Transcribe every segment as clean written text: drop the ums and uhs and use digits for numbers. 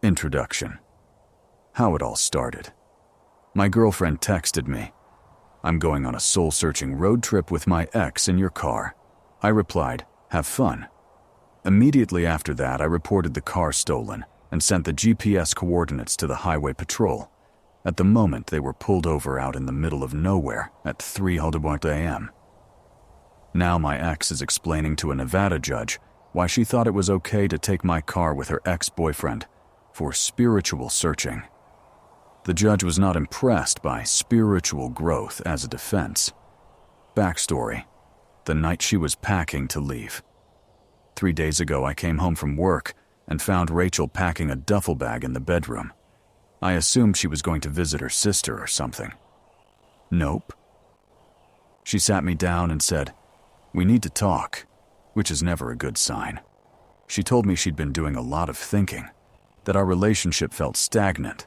Introduction. How it all started. My girlfriend texted me, "I'm going on a soul-searching road trip with my ex in your car." I replied, "Have fun." Immediately after that, I reported the car stolen and sent the GPS coordinates to the highway patrol. At the moment, they were pulled over out in the middle of nowhere at 3:00 a.m. Now my ex is explaining to a Nevada judge why she thought it was okay to take my car with her ex-boyfriend for spiritual searching. The judge was not impressed by spiritual growth as a defense. Backstory: the night she was packing to leave. 3 days ago, I came home from work and found Rachel packing a duffel bag in the bedroom. I assumed she was going to visit her sister or something. Nope. She sat me down and said, "We need to talk," which is never a good sign. She told me she'd been doing a lot of thinking, that our relationship felt stagnant,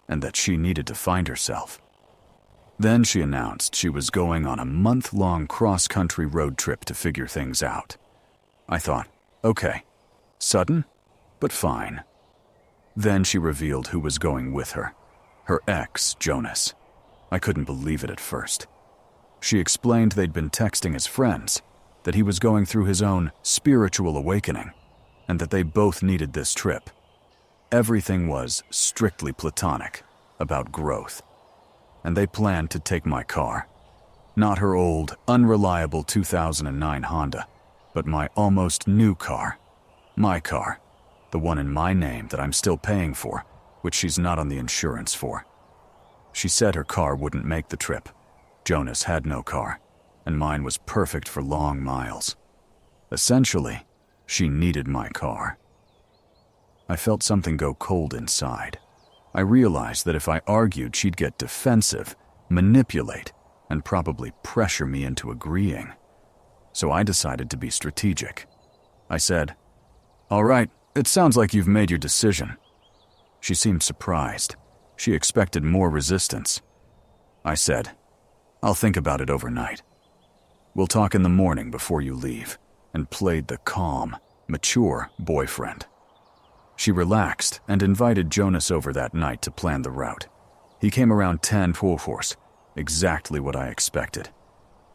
and that she needed to find herself. Then she announced she was going on a month-long cross-country road trip to figure things out. I thought, okay, sudden, but fine. Then she revealed who was going with her, her ex, Jonas. I couldn't believe it at first. She explained they'd been texting as friends, that he was going through his own spiritual awakening, and that they both needed this trip. Everything was strictly platonic, about growth. And they planned to take my car. Not her old, unreliable 2009 Honda, but my almost new car. My car, the one in my name that I'm still paying for, which she's not on the insurance for. She said her car wouldn't make the trip. Jonas had no car, and mine was perfect for long miles. Essentially, she needed my car. I felt something go cold inside. I realized that if I argued, she'd get defensive, manipulate, and probably pressure me into agreeing. So I decided to be strategic. I said, "All right, it sounds like you've made your decision." She seemed surprised. She expected more resistance. I said, "I'll think about it overnight. We'll talk in the morning before you leave," and played the calm, mature boyfriend. She relaxed and invited Jonas over that night to plan the route. He came around 10:04, exactly what I expected.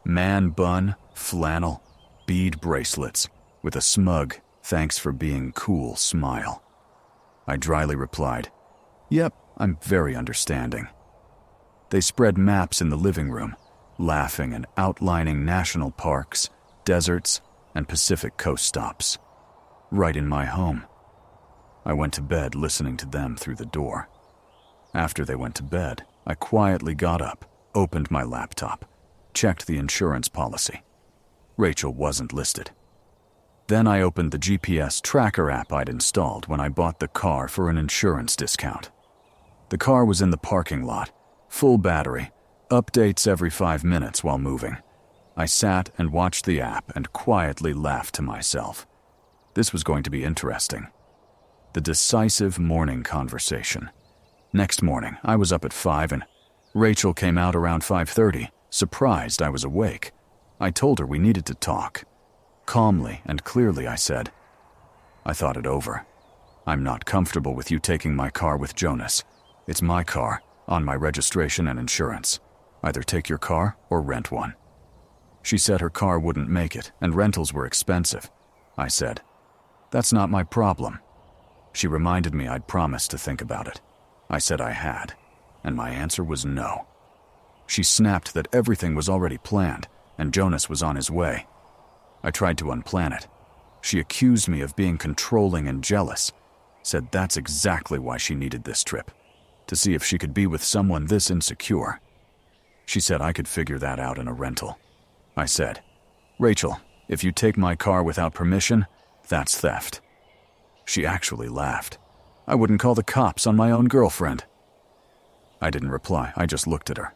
Man bun, flannel, bead bracelets, with a smug, "thanks for being cool" smile. I dryly replied, "Yep, I'm very understanding." They spread maps in the living room, laughing and outlining national parks, deserts, and Pacific coast stops. Right in my home. I went to bed listening to them through the door. After they went to bed, I quietly got up, opened my laptop, checked the insurance policy. Rachel wasn't listed. Then I opened the GPS tracker app I'd installed when I bought the car for an insurance discount. The car was in the parking lot, full battery, updates every 5 minutes while moving. I sat and watched the app and quietly laughed to myself. This was going to be interesting. The decisive morning conversation. Next morning, I was up at 5 and Rachel came out around 5:30, surprised I was awake. I told her we needed to talk. Calmly and clearly I said, "I thought it over. I'm not comfortable with you taking my car with Jonas. It's my car, on my registration and insurance. Either take your car or rent one." She said her car wouldn't make it and rentals were expensive. I said, "That's not my problem." She reminded me I'd promised to think about it. I said I had, and my answer was no. She snapped that everything was already planned and Jonas was on his way. I tried to unplan it. She accused me of being controlling and jealous, said that's exactly why she needed this trip, to see if she could be with someone this insecure. She said I could figure that out in a rental. I said, "Rachel, if you take my car without permission, that's theft." She actually laughed. I wouldn't call the cops on my own girlfriend. I didn't reply, I just looked at her.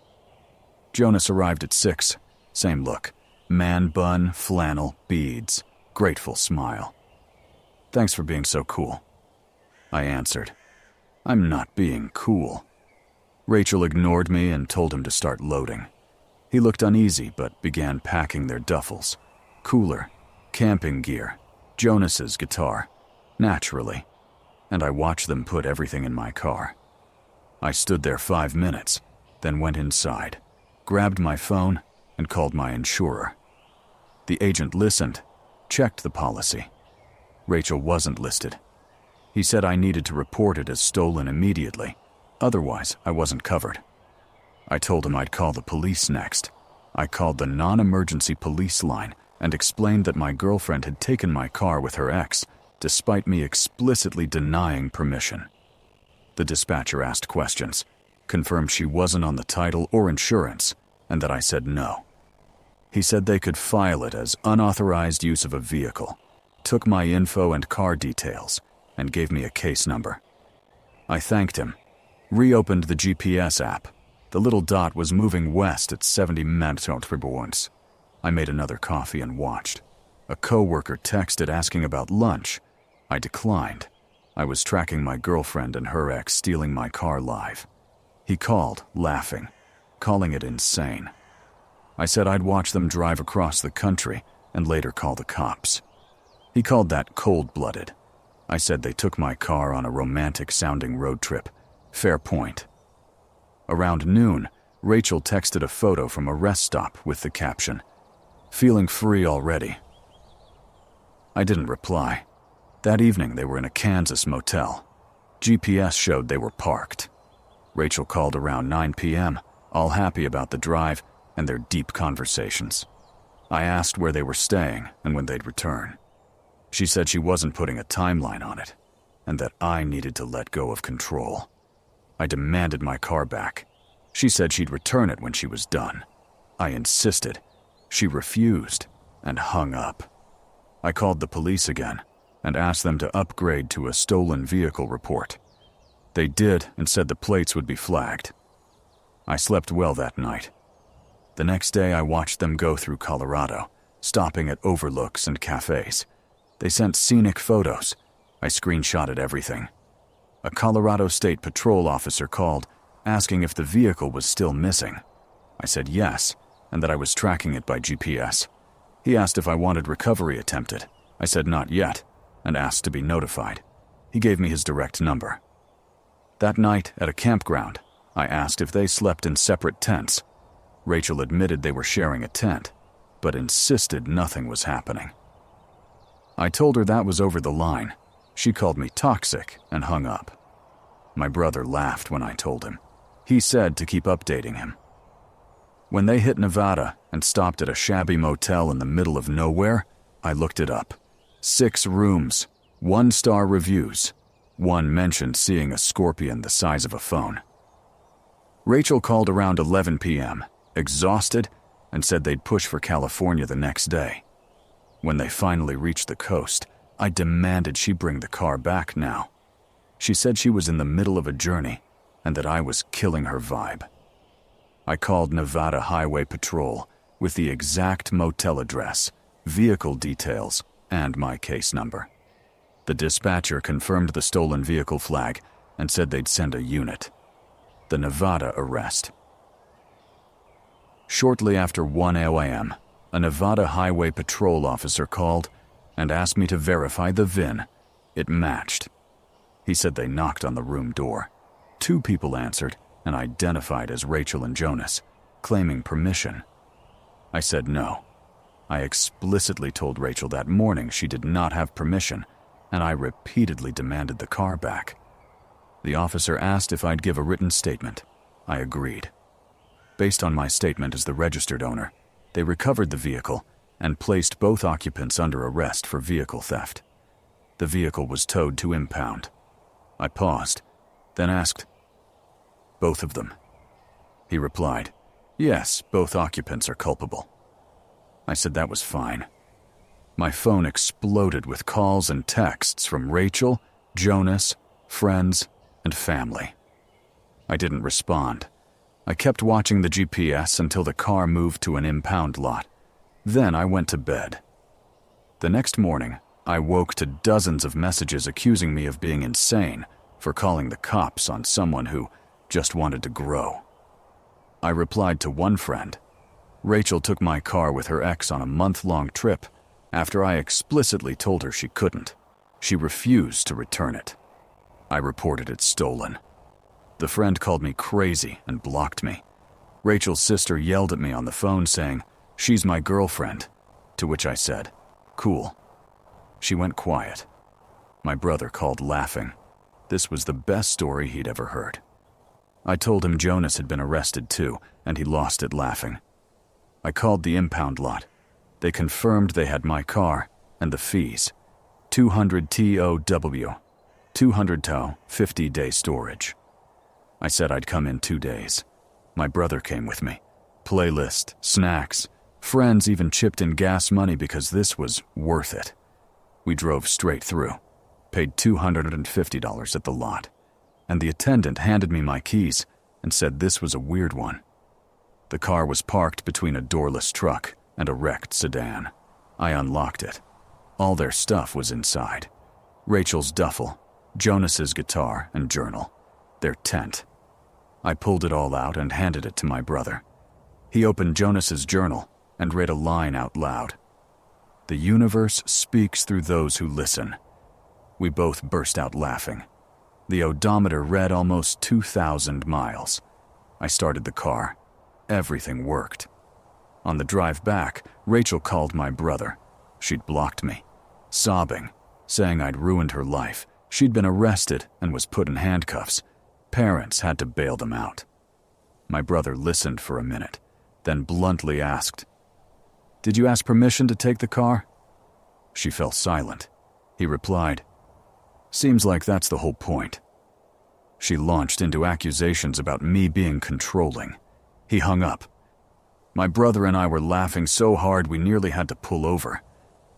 Jonas arrived at 6. Same look. Man bun, flannel, beads. Grateful smile. "Thanks for being so cool." I answered, "I'm not being cool." Rachel ignored me and told him to start loading. He looked uneasy but began packing their duffels. Cooler, camping gear, Jonas's guitar. Naturally. and I watched them put everything in my car. I stood there 5 minutes, then went inside, grabbed my phone, and called my insurer. The agent listened, checked the policy. Rachel wasn't listed. He said I needed to report it as stolen immediately, otherwise I wasn't covered. I told him I'd call the police next. I called the non-emergency police line and explained that my girlfriend had taken my car with her ex, despite me explicitly denying permission. The dispatcher asked questions, confirmed she wasn't on the title or insurance, and that I said no. He said they could file it as unauthorized use of a vehicle, took my info and car details, and gave me a case number. I thanked him, reopened the GPS app. The little dot was moving west at 70 miles. I made another coffee and watched. A coworker texted asking about lunch. I declined. I was tracking my girlfriend and her ex stealing my car live. He called, laughing, calling it insane. I said I'd watch them drive across the country and later call the cops. He called that cold-blooded. I said they took my car on a romantic-sounding road trip. Fair point. Around noon, Rachel texted a photo from a rest stop with the caption, "Feeling free already." I didn't reply. That evening they were in a Kansas motel. GPS showed they were parked. Rachel called around 9 p.m., all happy about the drive and their deep conversations. I asked where they were staying and when they'd return. She said she wasn't putting a timeline on it, and that I needed to let go of control. I demanded my car back. She said she'd return it when she was done. I insisted. She refused and hung up. I called the police again and asked them to upgrade to a stolen vehicle report. They did and said the plates would be flagged. I slept well that night. The next day I watched them go through Colorado, stopping at overlooks and cafes. They sent scenic photos. I screenshotted everything. A Colorado State Patrol officer called, asking if the vehicle was still missing. I said yes, and that I was tracking it by GPS. He asked if I wanted recovery attempted. I said not yet, and asked to be notified. He gave me his direct number. That night, at a campground, I asked if they slept in separate tents. Rachel admitted they were sharing a tent, but insisted nothing was happening. I told her that was over the line. She called me toxic and hung up. My brother laughed when I told him. He said to keep updating him. When they hit Nevada and stopped at a shabby motel in the middle of nowhere, I looked it up. 6 rooms, 1-star reviews. One mentioned seeing a scorpion the size of a phone. Rachel called around 11 p.m., exhausted, and said they'd push for California the next day. When they finally reached the coast, I demanded she bring the car back now. She said she was in the middle of a journey and that I was killing her vibe. I called Nevada Highway Patrol with the exact motel address, vehicle details, and my case number. The dispatcher confirmed the stolen vehicle flag and said they'd send a unit. The Nevada arrest. Shortly after 1 a.m., a Nevada Highway Patrol officer called and asked me to verify the VIN. It matched. He said they knocked on the room door. 2 people answered and identified as Rachel and Jonas, claiming permission. I said no. I explicitly told Rachel that morning she did not have permission, and I repeatedly demanded the car back. The officer asked if I'd give a written statement. I agreed. Based on my statement as the registered owner, they recovered the vehicle and placed both occupants under arrest for vehicle theft. The vehicle was towed to impound. I paused, then asked, "Both of them?" He replied, "Yes, both occupants are culpable." I said that was fine. My phone exploded with calls and texts from Rachel, Jonas, friends, and family. I didn't respond. I kept watching the GPS until the car moved to an impound lot. Then I went to bed. The next morning, I woke to dozens of messages accusing me of being insane for calling the cops on someone who just wanted to grow. I replied to one friend, "Rachel took my car with her ex on a month-long trip after I explicitly told her she couldn't. She refused to return it." I reported it stolen. The friend called me crazy and blocked me. Rachel's sister yelled at me on the phone saying, "She's my girlfriend," to which I said, "Cool." She went quiet. My brother called laughing. This was the best story he'd ever heard. I told him Jonas had been arrested too, and he lost it laughing. I called the impound lot. They confirmed they had my car and the fees. 200 TOW, 200 TOW, 50-day storage. I said I'd come in 2 days. My brother came with me. Playlist, snacks, friends even chipped in gas money because this was worth it. We drove straight through, paid $250 at the lot, and the attendant handed me my keys and said this was a weird one. The car was parked between a doorless truck and a wrecked sedan. I unlocked it. All their stuff was inside. Rachel's duffel, Jonas's guitar and journal, their tent. I pulled it all out and handed it to my brother. He opened Jonas's journal and read a line out loud. "The universe speaks through those who listen." We both burst out laughing. The odometer read almost 2,000 miles. I started the car. Everything worked. On the drive back, Rachel called my brother. She'd blocked me, sobbing, saying I'd ruined her life. She'd been arrested and was put in handcuffs. Parents had to bail them out. My brother listened for a minute, then bluntly asked, "Did you ask permission to take the car?" She fell silent. He replied, "Seems like that's the whole point." She launched into accusations about me being controlling. He hung up. My brother and I were laughing so hard we nearly had to pull over.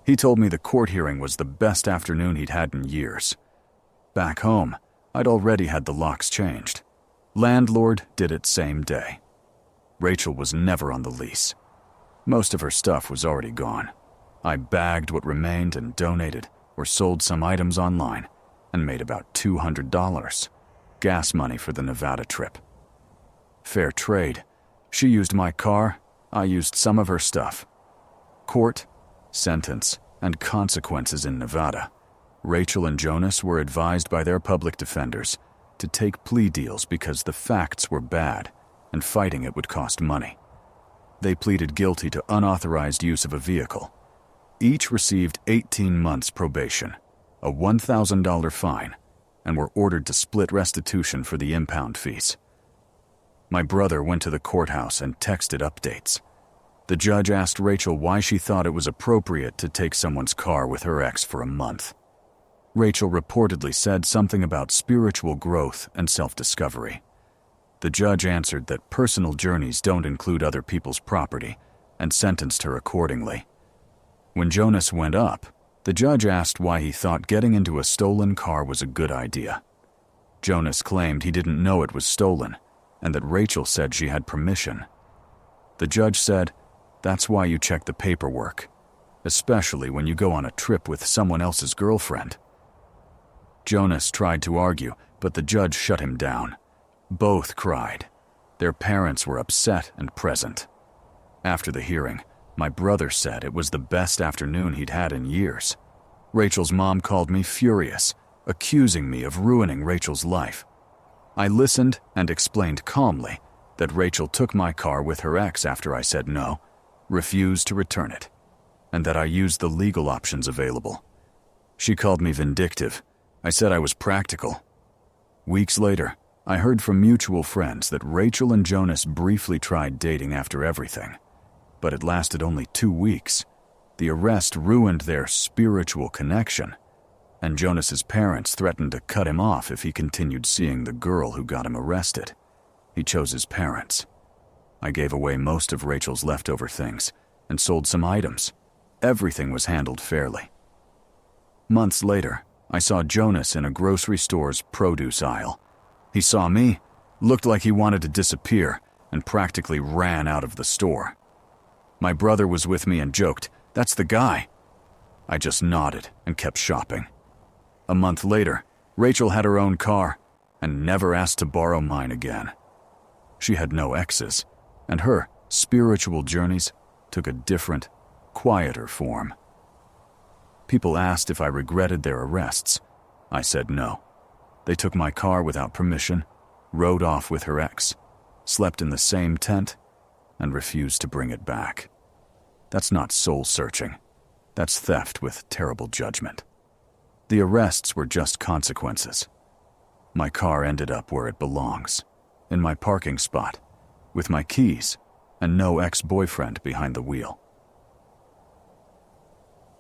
He told me the court hearing was the best afternoon he'd had in years. Back home, I'd already had the locks changed. Landlord did it same day. Rachel was never on the lease. Most of her stuff was already gone. I bagged what remained and donated or sold some items online and made about $200. Gas money for the Nevada trip. Fair trade. She used my car, I used some of her stuff. Court, sentence, and consequences in Nevada. Rachel and Jonas were advised by their public defenders to take plea deals because the facts were bad and fighting it would cost money. They pleaded guilty to unauthorized use of a vehicle. Each received 18 months probation, a $1,000 fine, and were ordered to split restitution for the impound fees. My brother went to the courthouse and texted updates. The judge asked Rachel why she thought it was appropriate to take someone's car with her ex for a month. Rachel reportedly said something about spiritual growth and self-discovery. The judge answered that personal journeys don't include other people's property and sentenced her accordingly. When Jonas went up, the judge asked why he thought getting into a stolen car was a good idea. Jonas claimed he didn't know it was stolen and that Rachel said she had permission. The judge said, "That's why you check the paperwork, especially when you go on a trip with someone else's girlfriend." Jonas tried to argue, but the judge shut him down. Both cried. Their parents were upset and present. After the hearing, my brother said it was the best afternoon he'd had in years. Rachel's mom called me furious, accusing me of ruining Rachel's life. I listened and explained calmly that Rachel took my car with her ex after I said no, refused to return it, and that I used the legal options available. She called me vindictive. I said I was practical. Weeks later, I heard from mutual friends that Rachel and Jonas briefly tried dating after everything, but it lasted only 2 weeks. The arrest ruined their spiritual connection, and Jonas's parents threatened to cut him off if he continued seeing the girl who got him arrested. He chose his parents. I gave away most of Rachel's leftover things and sold some items. Everything was handled fairly. Months later, I saw Jonas in a grocery store's produce aisle. He saw me, looked like he wanted to disappear, and practically ran out of the store. My brother was with me and joked, "That's the guy." I just nodded and kept shopping. A month later, Rachel had her own car and never asked to borrow mine again. She had no exes, and her spiritual journeys took a different, quieter form. People asked if I regretted their arrests. I said no. They took my car without permission, rode off with her ex, slept in the same tent, and refused to bring it back. That's not soul-searching. That's theft with terrible judgment. The arrests were just consequences. My car ended up where it belongs, in my parking spot, with my keys and no ex-boyfriend behind the wheel.